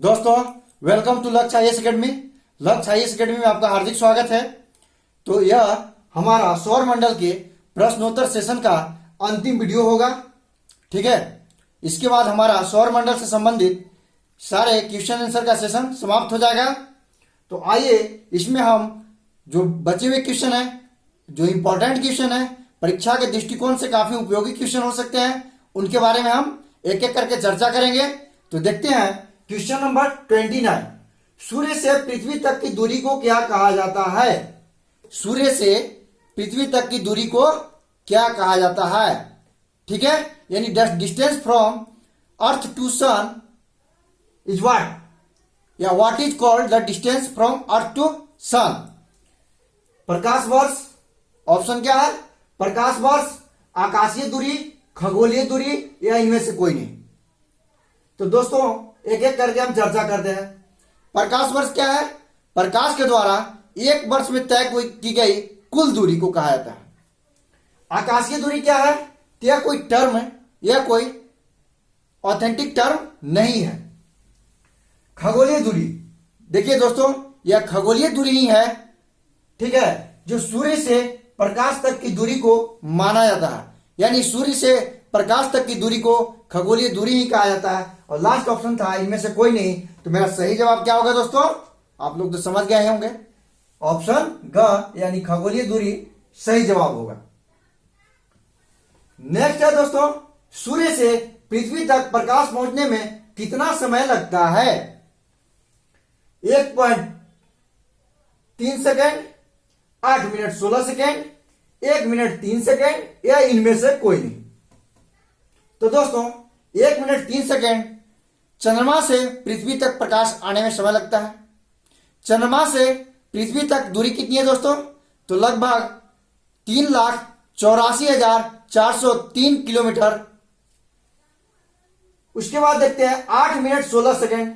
दोस्तों, welcome to लक्ष्य IAS academy. लक्ष्य आईएएस एकेडमी में आपका हार्दिक स्वागत है। तो यह हमारा सौर मंडल के प्रश्नोत्तर सेशन का अंतिम वीडियो होगा। ठीक है, इसके बाद हमारा सौर मंडल से संबंधित सारे क्वेश्चन आंसर का सेशन समाप्त हो जाएगा। तो आइए इसमें हम जो बचे हुए क्वेश्चन है, जो इंपॉर्टेंट क्वेश्चन है, परीक्षा के दृष्टिकोण से काफी उपयोगी क्वेश्चन हो सकते हैं, उनके बारे में हम एक एक करके चर्चा करेंगे। तो देखते हैं क्वेश्चन नंबर 29। सूर्य से पृथ्वी तक की दूरी को क्या कहा जाता है? सूर्य से पृथ्वी तक की दूरी को क्या कहा जाता है? ठीक है, यानी distance from earth to sun is what, या what is called the distance from earth to sun? प्रकाश वर्ष। ऑप्शन क्या है? प्रकाश वर्ष, आकाशीय दूरी, खगोलीय दूरी, या इनमें से कोई नहीं। तो दोस्तों एक एक करके हम चर्चा करते हैं। प्रकाश वर्ष क्या है? प्रकाश के द्वारा एक वर्ष में तय की गई कुल दूरी को कहा जाता है। आकाशीय दूरी क्या है? यह कोई टर्म है, यह कोई ऑथेंटिक टर्म नहीं है। खगोलीय दूरी, देखिए दोस्तों, यह खगोलीय दूरी ही है, ठीक है, जो सूर्य से प्रकाश तक की दूरी को माना जाता है। यानी सूर्य से प्रकाश तक की दूरी को खगोलीय दूरी ही कहा जाता है। और लास्ट ऑप्शन था इनमें से कोई नहीं। तो मेरा सही जवाब क्या होगा दोस्तों? आप लोग तो समझ गए होंगे, ऑप्शन ग यानी खगोलीय दूरी सही जवाब होगा। नेक्स्ट है दोस्तों, सूर्य से पृथ्वी तक प्रकाश पहुंचने में कितना समय लगता है? 1.3 second, 8 minute 16 second, 1 minute 3 second, या इनमें से कोई नहीं। तो दोस्तों 1 मिनट 3 सेकेंड चंद्रमा से पृथ्वी तक प्रकाश आने में समय लगता है। चंद्रमा से पृथ्वी तक दूरी कितनी है दोस्तों? तो लगभग 3,84,403 किलोमीटर। उसके बाद देखते हैं 8 मिनट 16 सेकेंड।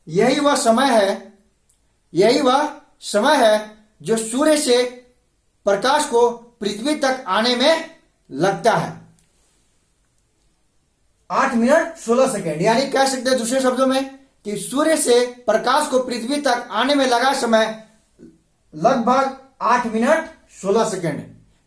यही वह समय है जो सूर्य से प्रकाश को पृथ्वी तक आने में लगता है। 8 मिनट 16 सेकेंड, यानी कह सकते हैं दूसरे शब्दों में कि सूर्य से प्रकाश को पृथ्वी तक आने में लगा समय लगभग 8 मिनट 16 सेकेंड।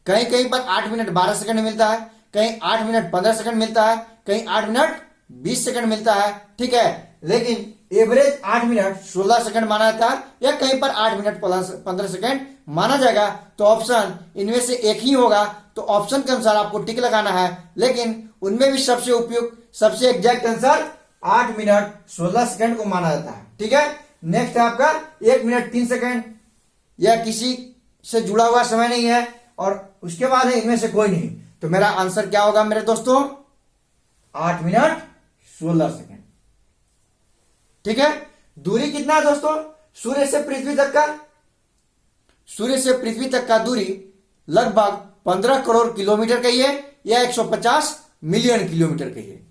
कहीं कहीं पर 8 मिनट 12 सेकेंड मिलता है, कहीं 8 मिनट 15 सेकेंड मिलता है, कहीं 8 मिनट 20 सेकेंड मिलता है। ठीक है, लेकिन एवरेज 8 मिनट 16 सेकेंड माना जाता है, या कहीं पर 8 मिनट 15 सेकेंड माना जाएगा। तो ऑप्शन इनमें से एक ही होगा। तो ऑप्शन के अनुसार आपको टिक लगाना है, लेकिन उनमें भी सबसे उपयुक्त, सबसे एग्जैक्ट आंसर 8 मिनट 16 सेकेंड को माना जाता है। ठीक है, नेक्स्ट है आपका 1 मिनट 3 सेकेंड। यह किसी से जुड़ा हुआ समय नहीं है, और उसके बाद है इनमें से कोई नहीं। तो मेरा आंसर क्या होगा मेरे दोस्तों? 8 मिनट 16 सेकेंड। ठीक है, दूरी कितना है दोस्तों सूर्य से पृथ्वी तक का? सूर्य से पृथ्वी तक का दूरी लगभग 15 करोड़ किलोमीटर का ही है, या 150 मिलियन किलोमीटर का ही है।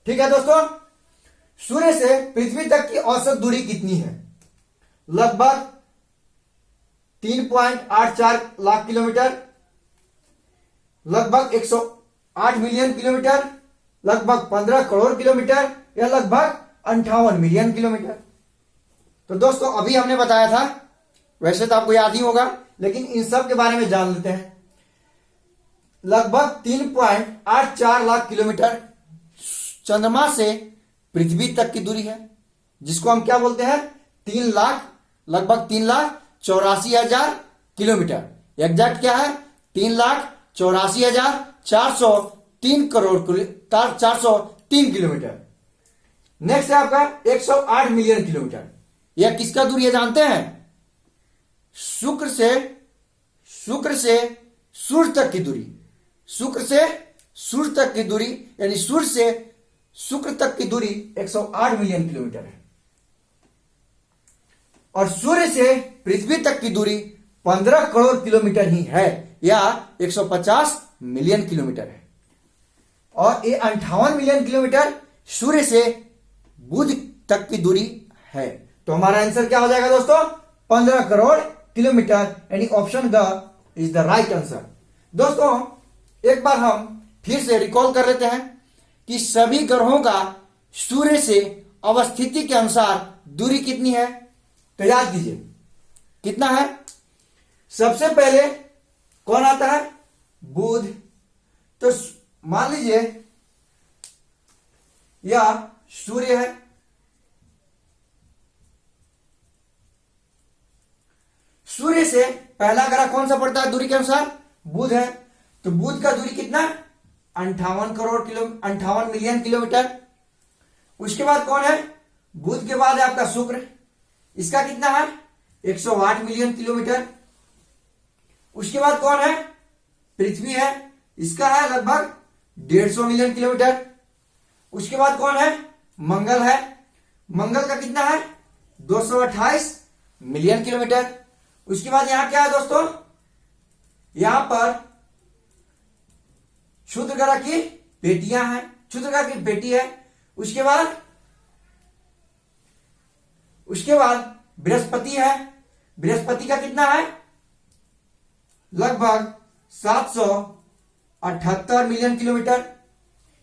ठीक है दोस्तों, सूर्य से पृथ्वी तक की औसत दूरी कितनी है? लगभग 3.84 लाख किलोमीटर, लगभग 108 मिलियन किलोमीटर, लगभग 15 करोड़ किलोमीटर, या लगभग 58 मिलियन किलोमीटर। तो दोस्तों अभी हमने बताया था, वैसे तो आपको याद ही होगा, लेकिन इन सब के बारे में जान लेते हैं। लगभग 3.84 लाख किलोमीटर चंद्रमा से पृथ्वी तक की दूरी है, जिसको हम क्या बोलते हैं? 3 लाख, लगभग 3,84,000 किलोमीटर। एग्जैक्ट क्या है? 3,84,403 करोड़ 403 किलोमीटर। नेक्स्ट है आपका 108 मिलियन किलोमीटर। यह किसका दूरी है जानते हैं? शुक्र से सूर्य तक की दूरी। शुक्र से सूर्य तक की दूरी, यानी सूर्य से शुक्र तक की दूरी 108 मिलियन किलोमीटर है। और सूर्य से पृथ्वी तक की दूरी 15 करोड़ किलोमीटर ही है, या 150 मिलियन किलोमीटर है। और ये 58 मिलियन किलोमीटर सूर्य से बुध तक की दूरी है। तो हमारा आंसर क्या हो जाएगा दोस्तों? 15 करोड़ किलोमीटर, यानी ऑप्शन ग इज द राइट आंसर। दोस्तों एक बार हम फिर से रिकॉल कर लेते हैं कि सभी ग्रहों का सूर्य से अवस्थिति के अनुसार दूरी कितनी है? तो याद कीजिए कितना है। सबसे पहले कौन आता है? बुध। तो मान लीजिए यह सूर्य है, सूर्य से पहला ग्रह कौन सा पड़ता है दूरी के अनुसार? बुध है। तो बुध का दूरी कितना? 58 मिलियन किलोमीटर। उसके बाद कौन है? बुध के बाद है आपका शुक्र, इसका कितना है? 108 मिलियन किलोमीटर। उसके बाद कौन है? पृथ्वी है, इसका है लगभग 150 मिलियन किलोमीटर। उसके बाद कौन है? मंगल है, मंगल का कितना है? 228 मिलियन किलोमीटर। उसके बाद यहां क्या है दोस्तों? यहां पर क्षुद्र ग्रह की पेटियां हैं, क्षुद्र ग्रह की पेटी है। उसके बाद बृहस्पति है, बृहस्पति का कितना है? लगभग 778 मिलियन किलोमीटर।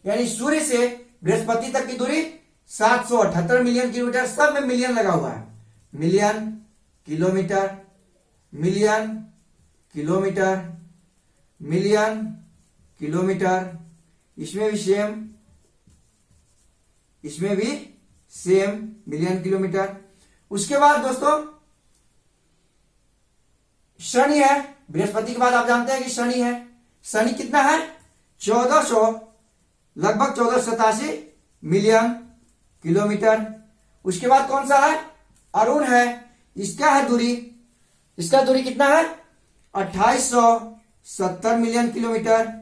यानी सूर्य से बृहस्पति तक की दूरी 778 मिलियन किलोमीटर। सब में मिलियन लगा हुआ है, million kilometre, million kilometre, million kilometre. इसमें भी सेम, इसमें भी सेम मिलियन किलोमीटर। उसके बाद दोस्तों शनि है, बृहस्पति के बाद आप जानते हैं कि शनि है। शनि कितना है? 1400, लगभग 1487 मिलियन किलोमीटर। उसके बाद कौन सा है? अरुण है, इसका है दूरी, इसका दूरी कितना है? 2870 मिलियन किलोमीटर।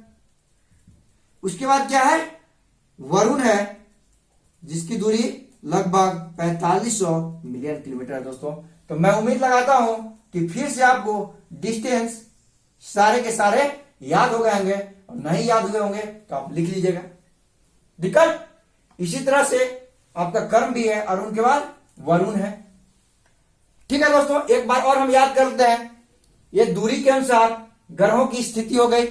उसके बाद क्या है? वरुण है, जिसकी दूरी लगभग 4500 मिलियन किलोमीटर है दोस्तों। तो मैं उम्मीद लगाता हूं कि फिर से आपको डिस्टेंस सारे के सारे याद हो गए होंगे, और नहीं याद हुए होंगे तो आप लिख लीजिएगा। दिक्कत इसी तरह से आपका कर्म भी है, अरुण के बाद वरुण है। ठीक है दोस्तों, एक बार और हम याद करते हैं। ये दूरी के अनुसार ग्रहों की स्थिति हो गई,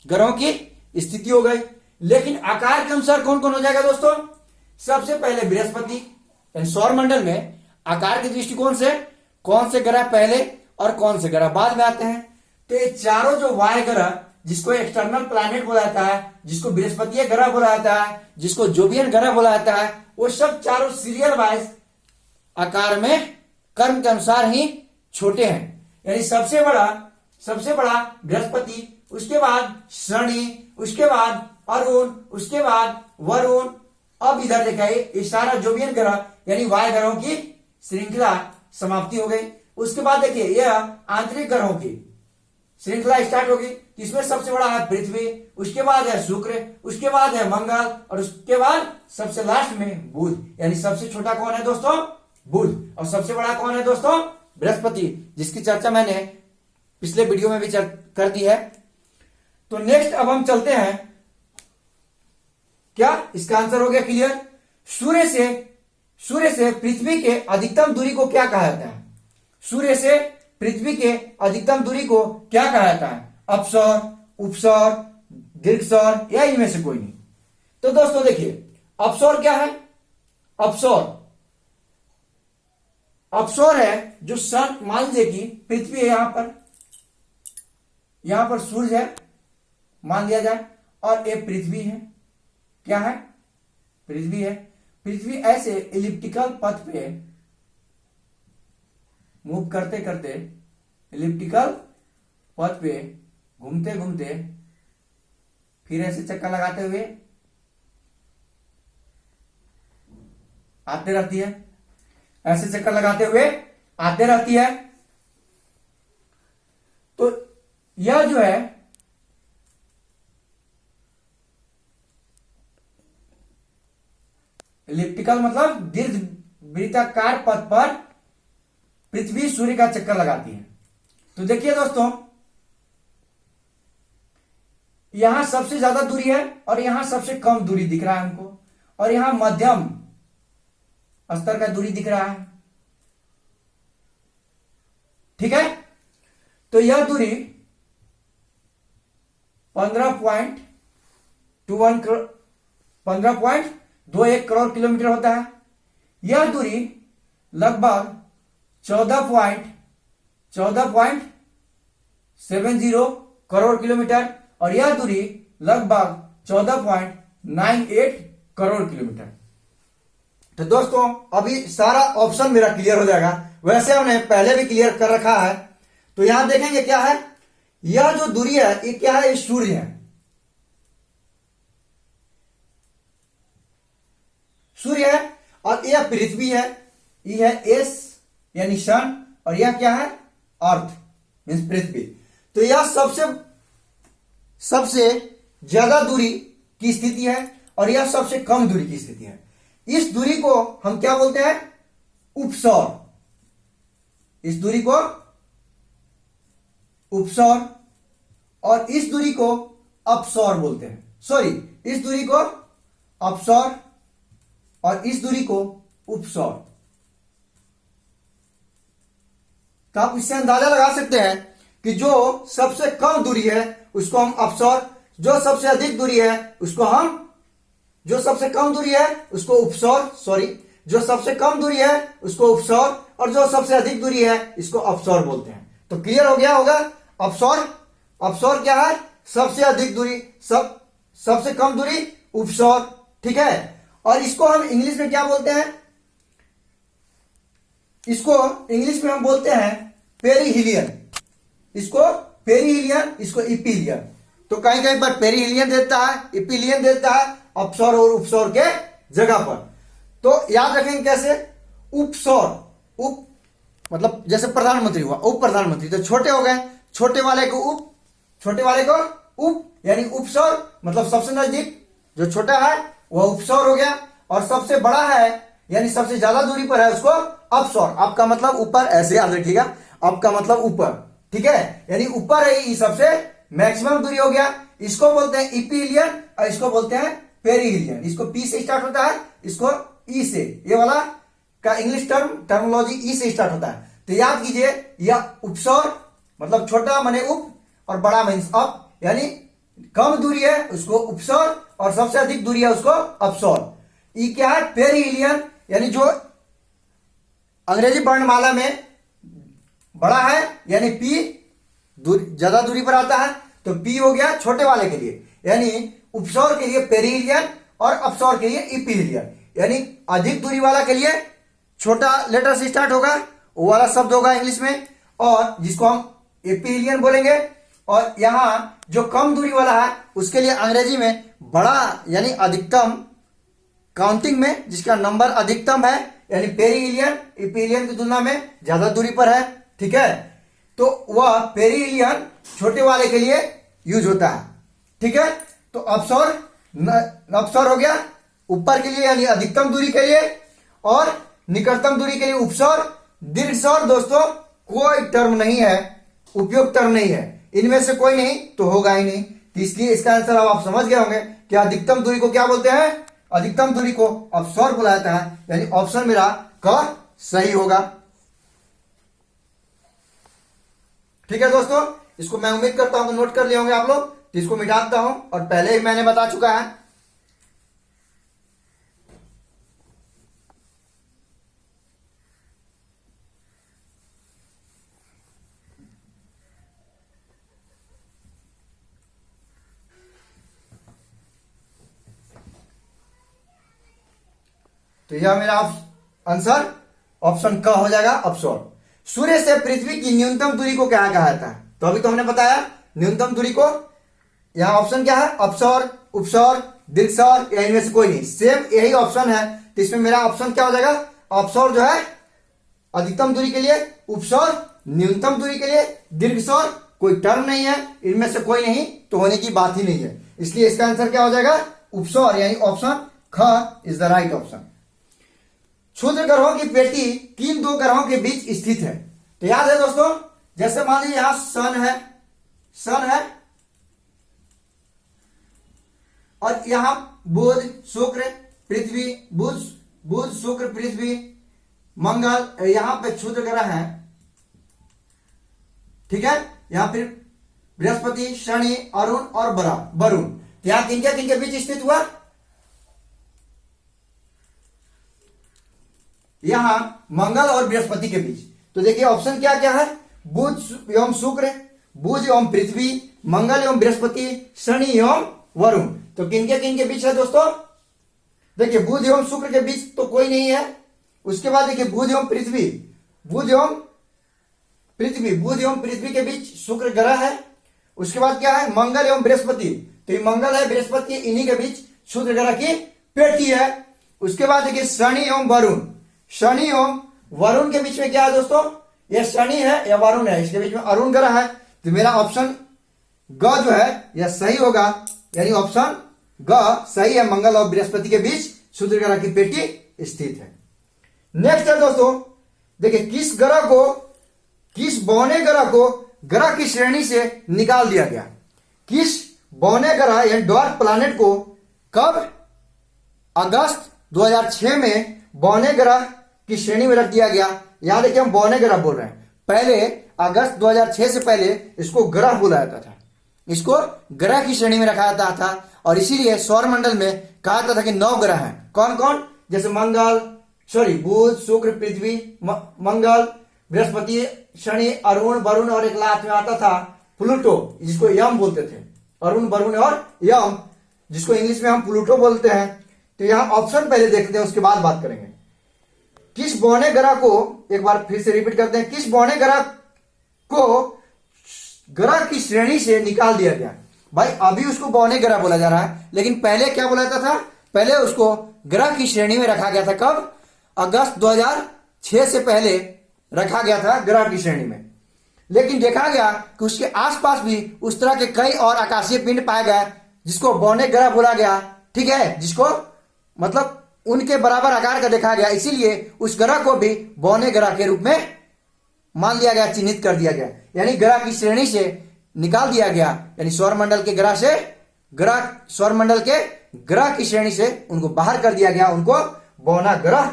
ग्रहों की स्थिति हो गई। लेकिन आकार के अनुसार कौन कौन हो जाएगा दोस्तों? सबसे पहले बृहस्पति। सौर मंडल में आकार के दृष्टिकोण से कौन से ग्रह पहले और कौन से ग्रह बाद में आते हैं? तो ये चारों जो वाय ग्रह, जिसको एक्सटर्नल प्लैनेट बोला जाता है, जिसको बृहस्पति ग्रह बोला जाता है, जिसको जोवियन ग्रह बोला जाता है, वो सब चारों सीरियल वाइज आकार में कर्म के अनुसार ही छोटे हैं। यानी सबसे बड़ा बृहस्पति, उसके बाद शनि, उसके बाद अरुण, उसके बाद वरुण। अब इधर दिखाइए, ये सारा जोवियन ग्रह यानी वाय ग्रहों की श्रृंखला समाप्ति हो गई। उसके बाद देखिए यह आंतरिक ग्रहों की श्रृंखला स्टार्ट होगी। इसमें सबसे बड़ा है पृथ्वी, उसके बाद है शुक्र, उसके बाद है मंगल, और उसके बाद सबसे लास्ट में बुध। यानी सबसे छोटा कौन है दोस्तों? बुध। और सबसे बड़ा कौन है दोस्तों? बृहस्पति, जिसकी चर्चा मैंने पिछले वीडियो में भी कर दी है। तो नेक्स्ट अब हम चलते हैं, क्या इसका आंसर हो गया क्लियर? सूर्य से पृथ्वी के अधिकतम दूरी को क्या कहा जाता है? सूर्य से पृथ्वी के अधिकतम दूरी को क्या कहा जाता है? अपसौर, उपसौर, दीर्घसौर, या इनमें से कोई नहीं? तो दोस्तों देखिए, अपसौर क्या है? अपसौर है जो सन, मान लीजिए कि पृथ्वी है यहां पर सूर्य है मान लिया जाए, और ये पृथ्वी है। क्या है? पृथ्वी है। पृथ्वी ऐसे इलिप्टिकल पथ पे मूव करते करते, इलिप्टिकल पथ पे घूमते घूमते, फिर ऐसे चक्कर लगाते हुए आते रहती है, ऐसे चक्कर लगाते हुए आते रहती है। तो यह जो है इलिप्टिकल मतलब दीर्घ वृत्ताकार पथ पर पृथ्वी सूर्य का चक्कर लगाती है। तो देखिए दोस्तों, यहां सबसे ज्यादा दूरी है और यहां सबसे कम दूरी दिख रहा है हमको, और यहां मध्यम स्तर का दूरी दिख रहा है। ठीक है, तो यह दूरी 15.21 21 करोड़ किलोमीटर होता है। यह दूरी लगभग 14.70 करोड़ किलोमीटर और यह दूरी लगभग 14.98 करोड़ किलोमीटर। तो दोस्तों अभी सारा ऑप्शन मेरा क्लियर हो जाएगा, वैसे हमने पहले भी क्लियर कर रखा है। तो यहां देखेंगे क्या है, यह जो दूरी है ये क्या है, ये सूर्य है, सूर्य है, और यह पृथ्वी है, यह है एस यानी सन, और यह क्या है, अर्थ मीन्स पृथ्वी। तो यह सबसे ज्यादा दूरी की स्थिति है और यह सबसे कम दूरी की स्थिति है। इस दूरी को हम क्या बोलते हैं, उपसौर। इस दूरी को उपसौर और इस दूरी को अपसौर बोलते हैं। सॉरी, इस दूरी को अपसौर और इस दूरी को उपसौर। तो आप इससे अंदाजा लगा सकते हैं कि जो सबसे कम दूरी है उसको हम अपसौर, जो सबसे अधिक दूरी है उसको हम, जो सबसे कम दूरी है उसको उपसौर, सॉरी, जो सबसे कम दूरी है उसको उपसौर और जो सबसे अधिक दूरी है इसको अपसौर बोलते हैं। तो क्लियर हो गया होगा, अपसौर, अपसौर क्या है, सबसे अधिक दूरी, सबसे कम दूरी उपसौर, ठीक है। और इसको हम इंग्लिश में क्या बोलते हैं, इसको इंग्लिश में हम बोलते हैं पेरीहिलियन, इसको पेरीहिलियन, इसको इपीलियन। तो कहीं कहीं पर पेरीहिलियन देता है, इपीलियन देता है अपसौर और उपसौर के जगह पर। तो याद रखेंगे कैसे, उपसौर, उप मतलब जैसे प्रधानमंत्री हुआ, उप प्रधानमंत्री, तो छोटे हो गए, छोटे वाले को उप, छोटे वाले को उप यानी उपसौर, मतलब सबसे नजदीक जो छोटा है वह उपसौर हो गया, और सबसे बड़ा है यानी सबसे ज्यादा दूरी पर है उसको अपसौर। आपका मतलब ऊपर, ऐसे याद रखिएगा, आपका मतलब ऊपर, ठीक है, यानी ऊपर है, ये सबसे मैक्सिमम दूरी हो गया। इसको बोलते हैं इपीलियन और इसको बोलते हैं पेरीहिलियन। इसको पी से स्टार्ट होता है, इसको ई से, ये वाला का इंग्लिश टर्मोलॉजी ई से स्टार्ट होता है। तो याद कीजिए, यह उपसौर मतलब छोटा माने उप और बड़ा मीन्स अप, यानी कम दूरी है उसको उपसौर और सबसे अधिक दूरी है उसको अपसौर। ई क्या है, पेरीहिलियन, यानी जो अंग्रेजी वर्णमाला में बड़ा है यानी पी ज्यादा दूरी पर आता है, तो पी हो गया छोटे वाले के लिए, यानी उपसौर के लिए पेरीहिलियन और अपसौर के लिए इपीहिलियन, यानी अधिक दूरी वाला के लिए छोटा लेटर से स्टार्ट होगा, वो वाला शब्द होगा इंग्लिश में, और जिसको हम इपीहिलियन बोलेंगे। और यहां जो कम दूरी वाला है उसके लिए अंग्रेजी में बड़ा यानी अधिकतम, काउंटिंग में जिसका नंबर अधिकतम है, यानी पेरीहिलियन इपीहिलियन की तुलना में ज्यादा दूरी पर है, ठीक है। तो वह पेरीहिलियन छोटे वाले के लिए यूज होता है, ठीक है। तो अपसौर, अपसौर हो गया ऊपर के लिए यानी अधिकतम दूरी के लिए, और निकटतम दूरी के लिए उपसौर। दीर्घसौर दोस्तों कोई टर्म नहीं है, उपयोग टर्म नहीं है, इनमें से कोई नहीं तो होगा ही नहीं। तो इसलिए इसका आंसर अब आप समझ गए होंगे कि अधिकतम दूरी को क्या बोलते हैं, अधिकतम दूरी को अपसौर बोला जाता है, यानी ऑप्शन मेरा क सही होगा। ठीक है दोस्तों, इसको मैं उम्मीद करता हूं तो नोट कर लिए होंगे आप लोग। तो इसको मिटाता हूं, और पहले ही मैंने बता चुका है। तो यह मेरा आंसर ऑप्शन क हो जाएगा, अपसौर। सूर्य से पृथ्वी की न्यूनतम दूरी को क्या कहा जाता है, तो अभी तो हमने बताया न्यूनतम दूरी को। यहां ऑप्शन क्या है, अपसौर, उपसौर, दीर्घसौर, या इनमें से कोई नहीं, सेम यही ऑप्शन है। तो इसमें मेरा ऑप्शन क्या हो जाएगा, अपसौर जो है अधिकतम दूरी के लिए, उपसौर न्यूनतम दूरी के लिए, दीर्घसौर कोई टर्म नहीं है, इनमें से कोई नहीं तो होने की बात ही नहीं है। इसलिए इसका आंसर क्या हो जाएगा, उपसौर, यानी ऑप्शन ख इज द राइट ऑप्शन। क्षुद्र ग्रहों की पेटी किन दो ग्रहों के बीच स्थित है, तो याद है दोस्तों, जैसे मान लीजिए यहां सन है, सन है, और यहां बुध, शुक्र, पृथ्वी, बुध शुक्र पृथ्वी मंगल, यहां पे क्षुद्र ग्रह है, ठीक है। यहां फिर बृहस्पति, शनि, अरुण और वरुण, यहां किनके किनके बीच स्थित हुआ, यहां मंगल और बृहस्पति के बीच। तो देखिए ऑप्शन क्या क्या है, बुध एवं शुक्र, बुध एवं पृथ्वी, मंगल एवं बृहस्पति, शनि एवं वरुण। तो किनके बीच है दोस्तों, देखिए बुध एवं शुक्र के बीच तो कोई नहीं है। उसके बाद देखिए बुध एवं पृथ्वी, बुध एवं पृथ्वी के बीच शुक्र ग्रह है। उसके बाद क्या है, मंगल एवं बृहस्पति, तो ये मंगल है बृहस्पति, इन्हीं के बीच शुक्र ग्रह की पेटी है। उसके बाद देखिए शनि एवं वरुण के बीच में क्या है दोस्तों, ये शनि है या वरुण है, इसके बीच में अरुण ग्रह है। तो मेरा ऑप्शन ग जो है यह सही होगा, यानी ऑप्शन ग सही है, मंगल और बृहस्पति के बीच शुक्र ग्रह की पेटी स्थित है। नेक्स्ट है दोस्तों, देखिए किस बौने ग्रह को ग्रह की श्रेणी से निकाल दिया गया। किस बौने ग्रह यानी डॉर्क प्लैनेट को कब अगस्त 2006 में बौने ग्रह की श्रेणी में रख दिया गया। याद है कि हम बौने ग्रह बोल रहे हैं, पहले अगस्त 2006 से पहले इसको ग्रह बुलाया जाता था, इसको ग्रह की श्रेणी में रखा जाता था। और इसीलिए सौर मंडल में कहा जाता था कि 9 ग्रह हैं। कौन कौन, जैसे बुध, शुक्र, पृथ्वी, मंगल, बृहस्पति, शनि, अरुण, वरुण और एक लास्ट में आता था प्लूटो, जिसको यम बोलते थे। अरुण, वरुण और यम, जिसको इंग्लिश में हम प्लूटो बोलते हैं। तो यहां ऑप्शन पहले देखते हैं, उसके बाद बात करेंगे। किस बौने ग्रह को, एक बार फिर से रिपीट करते हैं, किस बौने ग्रह को ग्रह की श्रेणी से निकाल दिया गया। भाई अभी उसको बौने ग्रह बोला जा रहा है, लेकिन पहले क्या बोला जाता था, पहले उसको ग्रह की श्रेणी में रखा गया था। कब, अगस्त 2006 से पहले रखा गया था ग्रह की श्रेणी में। लेकिन देखा गया कि उसके आसपास भी उस तरह के कई और आकाशीय पिंड पाए गए जिसको बौने ग्रह बोला गया, ठीक है, जिसको मतलब उनके बराबर आकार का देखा गया, इसीलिए उस ग्रह को भी बौने ग्रह के रूप में मान लिया गया, चिन्हित कर दिया गया। यानी ग्रह की श्रेणी से निकाल दिया गया, यानी सौरमंडल के ग्रह की श्रेणी से उनको बाहर कर दिया गया, उनको बौना ग्रह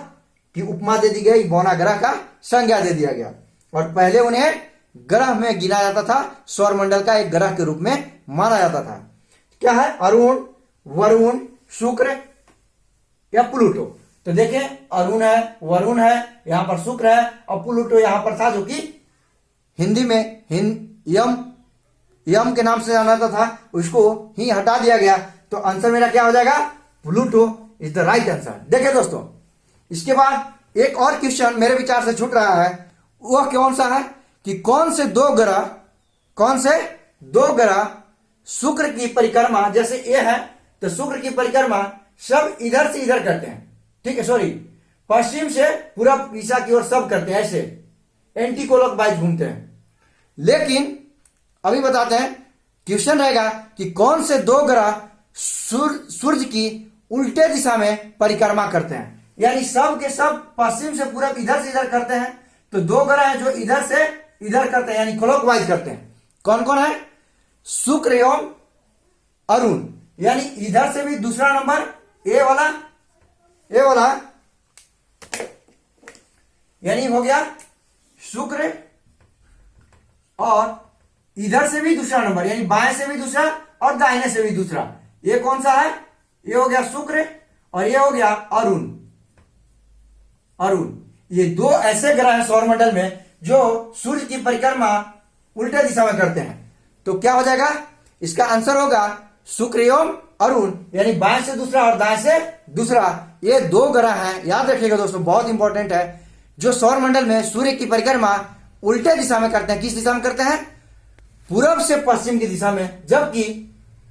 की उपमा दे दी गई, बौना ग्रह का संज्ञा दे दिया गया। और पहले उन्हें ग्रह में गिना जाता था, सौरमंडल का एक ग्रह के रूप में माना जाता था। क्या है, अरुण, वरुण, शुक्र या प्लूटो। तो देखिए अरुण है, वरुण है, यहां पर शुक्र है, और प्लूटो यहां पर था, जो कि हिंदी में यम के नाम से जाना जाता था, उसको ही हटा दिया गया। तो आंसर मेरा क्या हो जाएगा, Pluto is the right answer. देखिए दोस्तों, इसके बाद एक और क्वेश्चन मेरे विचार से छूट रहा है, वह कौन सा है कि कौन से दो ग्रह शुक्र की परिक्रमा, जैसे ये है तो शुक्र की परिक्रमा सब इधर से इधर करते हैं, ठीक है, पश्चिम से पूरब दिशा की ओर सब करते हैं, ऐसे एंटी क्लॉकवाइज घूमते हैं। लेकिन अभी बताते हैं, क्वेश्चन रहेगा कि कौन से दो ग्रह सूर्य की उल्टे दिशा में परिक्रमा करते हैं, यानी सब के सब पश्चिम से पूरब इधर से इधर करते हैं। तो दो ग्रह हैं जो इधर से इधर करते हैं, यानी क्लॉकवाइज करते हैं। कौन कौन है, शुक्र एवं अरुण, यानी इधर से भी दूसरा नंबर ए वाला यानी हो गया शुक्र, और इधर से भी दूसरा नंबर, यानी बाएं से भी दूसरा और दाहिने से भी दूसरा। ये कौन सा है, ये हो गया शुक्र और ये हो गया अरुण। ये दो ऐसे ग्रह हैं सौरमंडल में जो सूर्य की परिक्रमा उल्टे दिशा में करते हैं। तो क्या हो जाएगा, इसका आंसर होगा शुक्र एवं अरुण, यानी बाएं से दूसरा और दाएं से दूसरा। ये दो ग्रह हैं, याद रखिएगा दोस्तों, बहुत इंपॉर्टेंट है, जो सौरमंडल में सूर्य की परिक्रमा उल्टे दिशा में करते हैं। किस दिशा में करते हैं, पूरब से पश्चिम की दिशा में। जबकि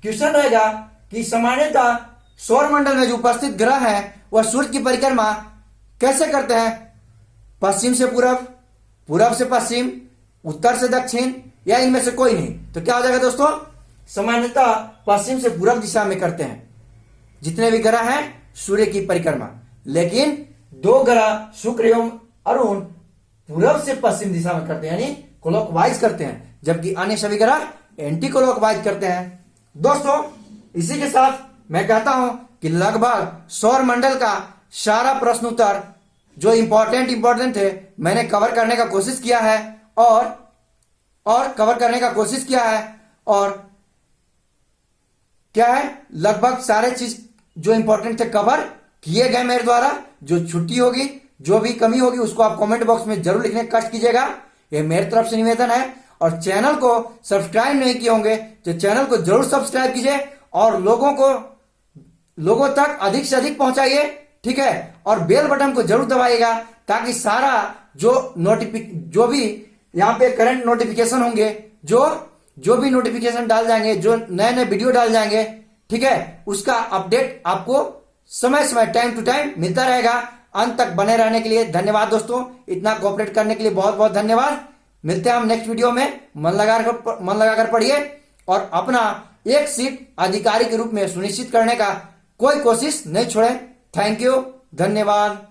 क्वेश्चन रहेगा कि सामान्यतः सौरमंडल में जो उपस्थित ग्रह हैं वह सूर्य की परिक्रमा कैसे करते हैं, पश्चिम से पूरब, पूरब से पश्चिम, उत्तर से दक्षिण, या इनमें से कोई नहीं। तो क्या हो जाएगा दोस्तों, सामान्यतः पश्चिम से पूरब दिशा में करते हैं जितने भी ग्रह हैं सूर्य की परिक्रमा। लेकिन दो ग्रह शुक्र एवं अरुण पूरब से पश्चिम दिशा में करते हैं, यानी क्लॉकवाइज करते हैं, जबकि अन्य सभी ग्रह एंटी क्लॉकवाइज करते हैं। दोस्तों, इसी के साथ मैं कहता हूं कि लगभग सौर मंडल का सारा प्रश्न उत्तर जो इंपॉर्टेंट थे मैंने कवर करने का कोशिश किया है, और कवर करने का कोशिश किया है। और क्या है, लगभग सारे चीज जो इंपॉर्टेंट थे कवर किए गए मेरे द्वारा। जो छुट्टी होगी जो भी कमी होगी उसको आप कमेंट बॉक्स में जरूर लिखने का कष्ट कीजिएगा। ये मेरी तरफ से निवेदन है। और चैनल को सब्सक्राइब नहीं किए होंगे तो चैनल को जरूर सब्सक्राइब कीजिए और लोगों तक अधिक से अधिक पहुंचाइए, ठीक है। और बेल बटन को जरूर दबाइएगा ताकि सारा जो भी यहाँ पे करंट नोटिफिकेशन होंगे, जो भी नोटिफिकेशन डाल जाएंगे, जो नए नए वीडियो डाल जाएंगे, ठीक है, उसका अपडेट आपको समय समय टाइम टू टाइम मिलता रहेगा। अंत तक बने रहने के लिए धन्यवाद दोस्तों। इतना कोऑपरेट करने के लिए बहुत बहुत धन्यवाद। मिलते हैं हम नेक्स्ट वीडियो में। मन लगाकर पढ़िए और अपना एक सीट अधिकारी के रूप में सुनिश्चित करने का कोई कोशिश नहीं छोड़ें। थैंक यू, धन्यवाद।